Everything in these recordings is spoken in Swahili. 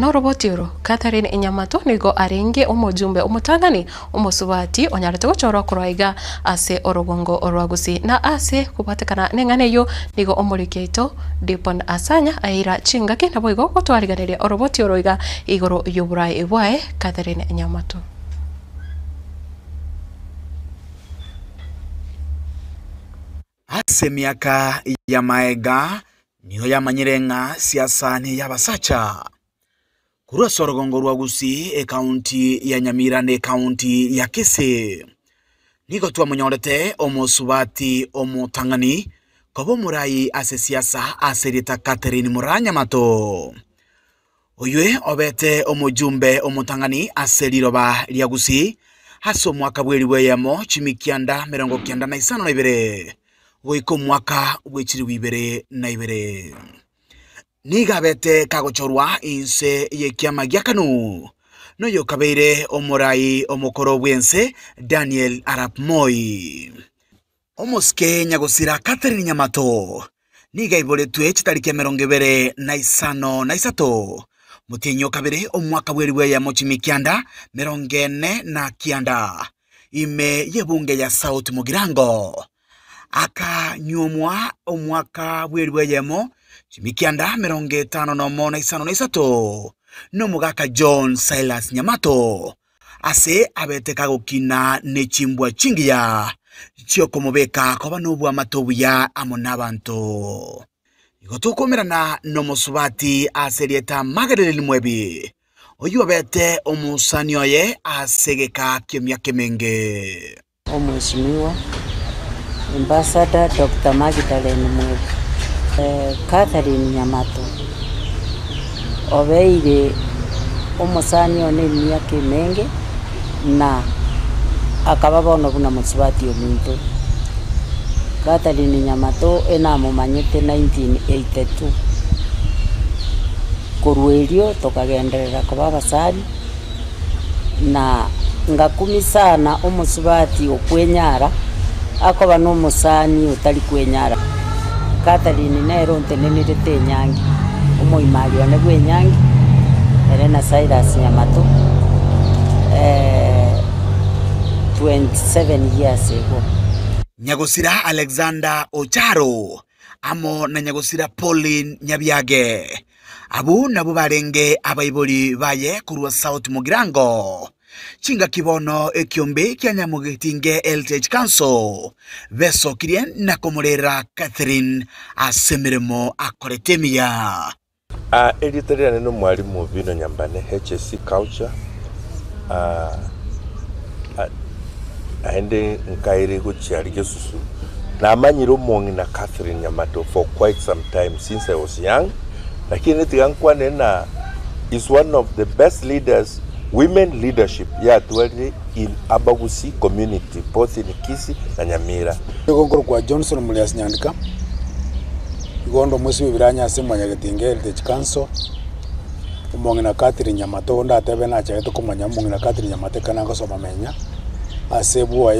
no robotioro Catherine Inyamato nigo aringe umujumbe umutangani umusubati onyarete gochoro kuraiga ase orogongo orwagusi na ase kubatekana nenganeyo nigo omurikeito Dipon Asanya aira chingaki nabo igo gotwariganiria orobotioro iga igoro yuburai ibwae Catherine Inyamato. Ase miaka ya maega niyo yamanyirenga siasa ni yabasacha kurwa sorogongo rwagusi county ya Nyamira ne county ya Kisii niko twa munyorete omusubati omutangani kobo murai ase siasa aserita Catherine Inyamato oywe obete omujumbe omutangani aseriroba lyagusi haso mwaka bweriwe yamo chimikianda 1992 goiko mwaka wechiri wibere na ibere nigabete kagochorwa inse yekiama gyakanu no yokabeire omurai omukoro bwense Daniel Arap Moi omoske nyagosira Catherine Inyamato nigaiboletwe chitariki 25 mutinyo kabere omwaka bweriwe ya mochimikianda 49 ime yebunge ya South Mugirango aka nyomwa omwaka bweriwe yemo chimikianda 55 no mugaka John Silas Nyamato ase abeteka gukina nechimbwa chingiya chio komobeka koba nobwa matobuya amonabanto igotukomerana no musubati aserieta Magadeli Mwebi oyu abete omusani oye asegeka kemya kemenge Omweshimiwa Ambassador Dr. Magadeli Mwebi Catherine Inyamato obeire omusani one mya kemenge na akaba bono buna musubati omuntu Catherine Inyamato enamumanyite 1982 kurwelio tokagenderera kuba basari na ngakumisana omusubati okwenyara akoba no musani utali kwenyara Catherine nero ntenenirete nyangi omoimali one gwenyangi Elena Silas Nyamato 27 years ago. Nyagosira Alexander Ocharo amo na Nyagosira Pauline Nyabyage abu nabo barenge abayiboli baye kurwa South Mugirango chinga kibono ekiombe kya Nyamugetinge LTH Council beso kirien na komorera Catherine asemeremo akoretemia editorial no mwalimu Vino Nyambane HSC Culture aende nkaire kuchiari Jesusu na amanyiro mongi na Catherine Inyamato for quite some time since I was young, lakini tigankwa nena is one of the best leaders, women leadership twali in Abagusi community both in Kisii na Nyamira. Ngoro kwa Johnson Mulias Nyandika igondo mwesi biranya semanya Getinge LTH Council umongi na Catherine Inyamato ndatebe na chaito kumanya mongi na Catherine Inyamato kana ngosoma menya asebu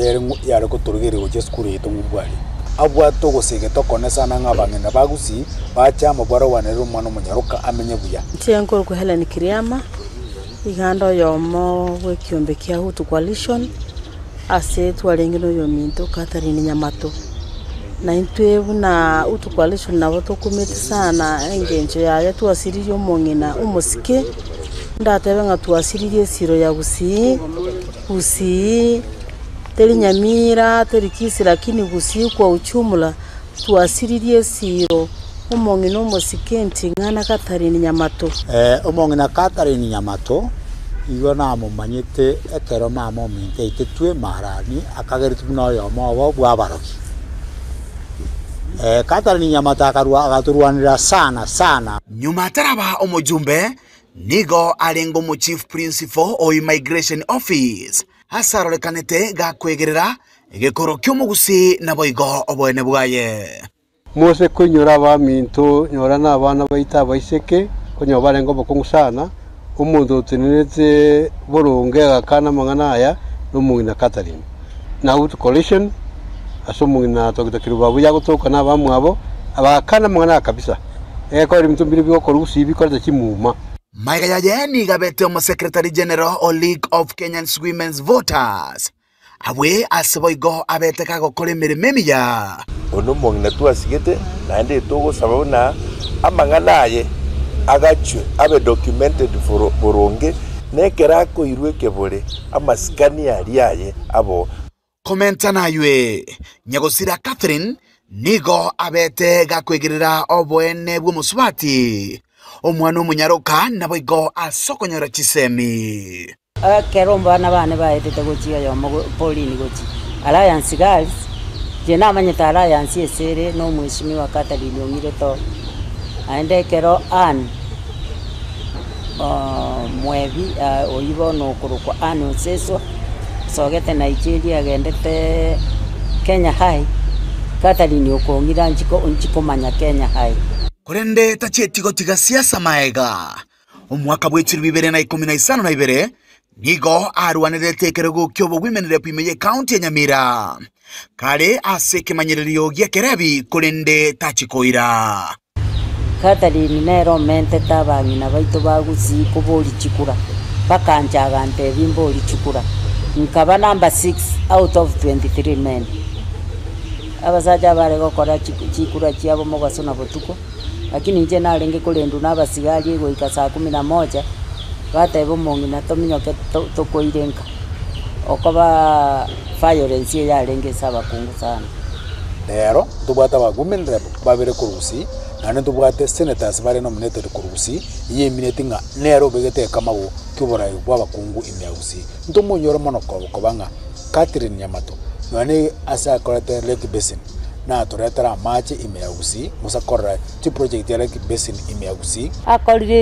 yare kuturugire go cheskuru yito ngubwali abwa to gosege to konesana ngabangena bagusi bacha mabara wanero mwana munyaruka amenye buya Tiankoro ko Helen Kiriama igando yomo wekiombe kya Hutu Coalition ase twarengino yominto Catherine Inyamato na intwebu na Hutu Coalition nabo tokumete sana engenje ya tuasiriri omongina umosike ndatebe nga tuasiriri siro ya Gusii teri Nyamira teri Kisii lakini Gusii kwa uchumula tuasiririe siro umongino mosikenti ngana Catherine Inyamato umongina Catherine Inyamato iyo namumanyite ekero mama minte itetwe marani akageritu noyo mobo bwabaroki Catherine Inyamato agaturwanira sana nyuma taraba omujumbe nigo alengo mu chief principal o immigration office hasarorekanete gakwegerera egekoro kyomugusi naboigo obwene bwaye mose kunyura baminto nyora nabana baita baiseke kunyo barengo bokungusana umuntu utinete boronge gakana mangana aya n'umugina Catherine na Hutu Coalition asomugina tokitakiruba buya gutoka na bamwabo abakana mangana kabisa ko iri mitumbiri byo korusi bikora kimuma Maiga yaye ni gabete omo Secretary General o League of Kenyan Women's Voters. Awe aseboigo abete kago kore mirememiya. Ono mongina tu asigete na ende togo sababu na amanganaye agachwe abe documented for boronge nekerako irwe kebore amaskani aliaye abo Komenta na ywe nyagosira Catherine nigo abete gakwegirira oboene bw'omusubati omwana omunyaruka naboigo asokonyora chisemi keromba n'abana bahetete gochiga yomo Pauline gochi Alliance Girls je namanyeta Alliance esere no mwishimiwa Catherine ongire to aende kero an mwevi oibo no kurukwa ano seso sogete Nigeria gendete Kenya High Catherine okongira nchiko manya Kenya High kurende tachetigo tiga siasa maega omwaka bw'ekiro 2012 nigo arwanirete kerego kyobo women rep imeye county ya Nyamira kare aseke manyererio gyekerebi kurende tachikoira Catherine nero mente tabangina baito bagusi kuboli chikura bakanjaga ntebi mboli chikura nkaba number 6 out of 23 men abasaja bare gokora chikura chiabo mogasona botuko lakini nje narenge kulendu n'abasigali ego ikasa 11 batebo mongina tominyoke tokoirenka okoba violence yarenge saba kungu sana lero tubata ba women rep babere kurusi nane tubate senators bare nominated kurusi iye minatinga lero begete kamawo kibora bwa bakungu imyausi ntomunyoro monokobo kobanga Catherine Nyamato nane asa korete Lake Basin na toretara mache imyausi musakora ti project ya Lake Basin imyausi akorire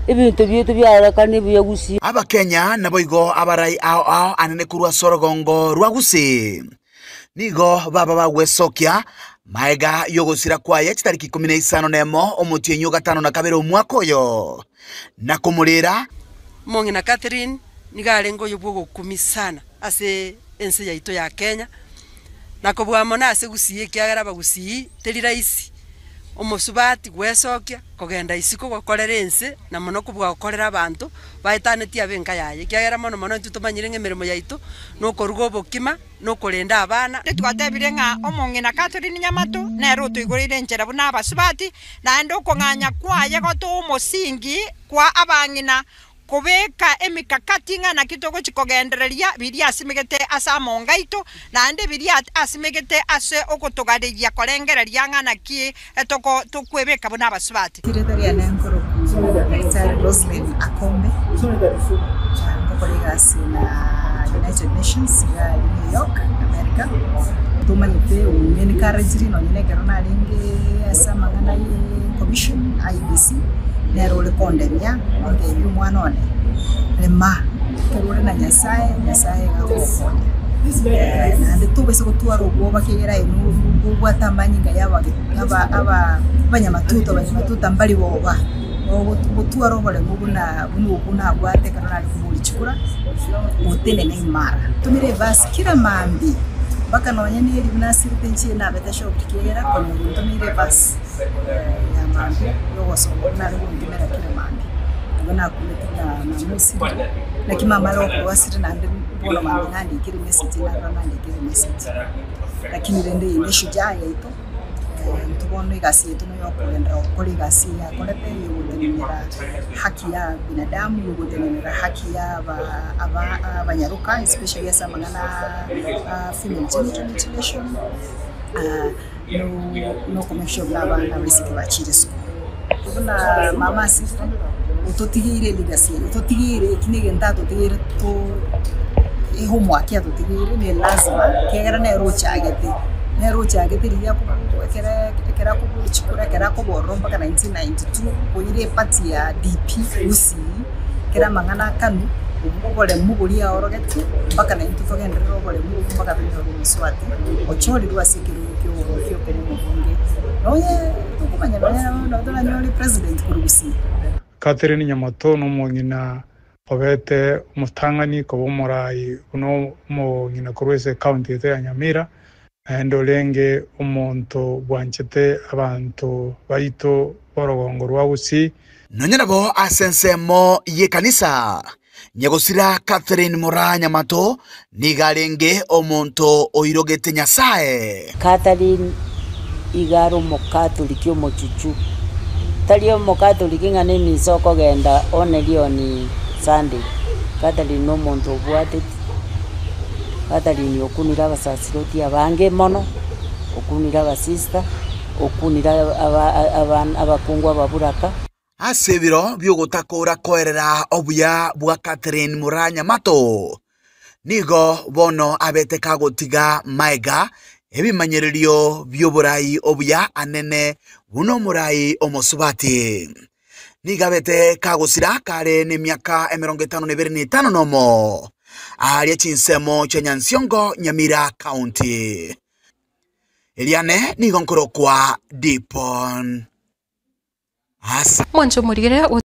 ibintu byetu byarakane byagusi aba Kenya naboigo abarai ao anene kurwa sorogongo rwagusi nigo baba bagwesokia maega yogosira kwaye chitariki 15 nemo omutienyo gatano na kabere omwaka oyo na kumurira mongina Catherine nigarengo yobwo kumisana ase ense yaito ya Kenya nakobwamo nase gusiye kyagara bagusiyi teri raisi omusubati gwesokia kogenda isiko gokorera ense na mono kubwa gokorera abantu baetaneti abenka yaye kyagera mono mono tutomanyire ngemeremo yaito no korugo bokima no korenda abana twatebire nga omongina Catherine Nyamato nero tuigurire nchera buna abasubati na ndo konganya kwaye goto omusingi kwa abangina kubeka emikakati nga na kitogo chikogendereria biria asimegete asa mongaito na ande biria asimegete ase okotogareria korengereria nga na ki etoko tukwebeka buna abasubati Secretary anenkoro Dr. Roslyn Akombe kolegas na United Nations ya New York America tumanyite umeni karajiri no nyine kerona linge asa mangana ye commission IBC nero le kondemia nge yu mwanone lema kerore na nyasaye gakoko na ndito bese kutua robo bakegera inu bwata manyinga aba banyamatuto mbali boba kutua robo le mubuna bwate kana ali kumuli chikura utene na imara tumire basi kila mambi baka nonye ni binasiri tenchi na betasho kigera kono tumire basi ya mambi yo so na ngimera kila mambi ngona kuleta na musi na kimama loko wasiri na mbona mambi nandi kile message na nandi kile message lakini rende ile shujaa yaito tubone gasi yetu no yokwenda okole gasi ya kolepe yugutenera haki ya binadamu yugutenera haki ya abanyaruka especially asa mangana female genital mutilation no commercial blaba na risiki bachirisko kuna mama sister utotigire ligasi utotigire kinigenda totigire to ihumwakia totigire ni lazima kegera na rocha agete nero chagetiria kera kubuchikura kera kuboromba kana 1992 koire party ya DP usi kera mangana kanu ubole muguri ya orogeti mpaka 92 ndero bole mugu mpaka bino muswati ocholi rwasikiru kyo pene mubunge oye tukumanya no dola nyoli president kurusi Catherine Nyamato no mongina obete mutangani ko bomorai uno mongina kurwese county ya Nyamira endolenge umuntu bwanchete abantu baito borogongo rwagusi nonyanabo asensemo ye kanisa nyegosira Catherine Muranya Mato nigarenge omonto oirogete Nyasaye. Catherine igaro mokatoliki omochuchu tali omokatoliki ngane misoko genda onelioni Sunday. Catherine no muntu obwate Catherine okunira abasasiroti abange mono okunira abasista okunira abakungwa ababuraka asebiro byogotakora koerera obuya bwa Catherine Muranya Mato nigo bono abete kagotiga maiga ebimanyererio by'oburayi obuya anene buno murai omosubati nigabete kagosira kare n'emyaka 55 nomo ari chinsemo cha Nyansiongo Nyamira County. Eliane nigonkoro kwa Dipon Mwancho murigere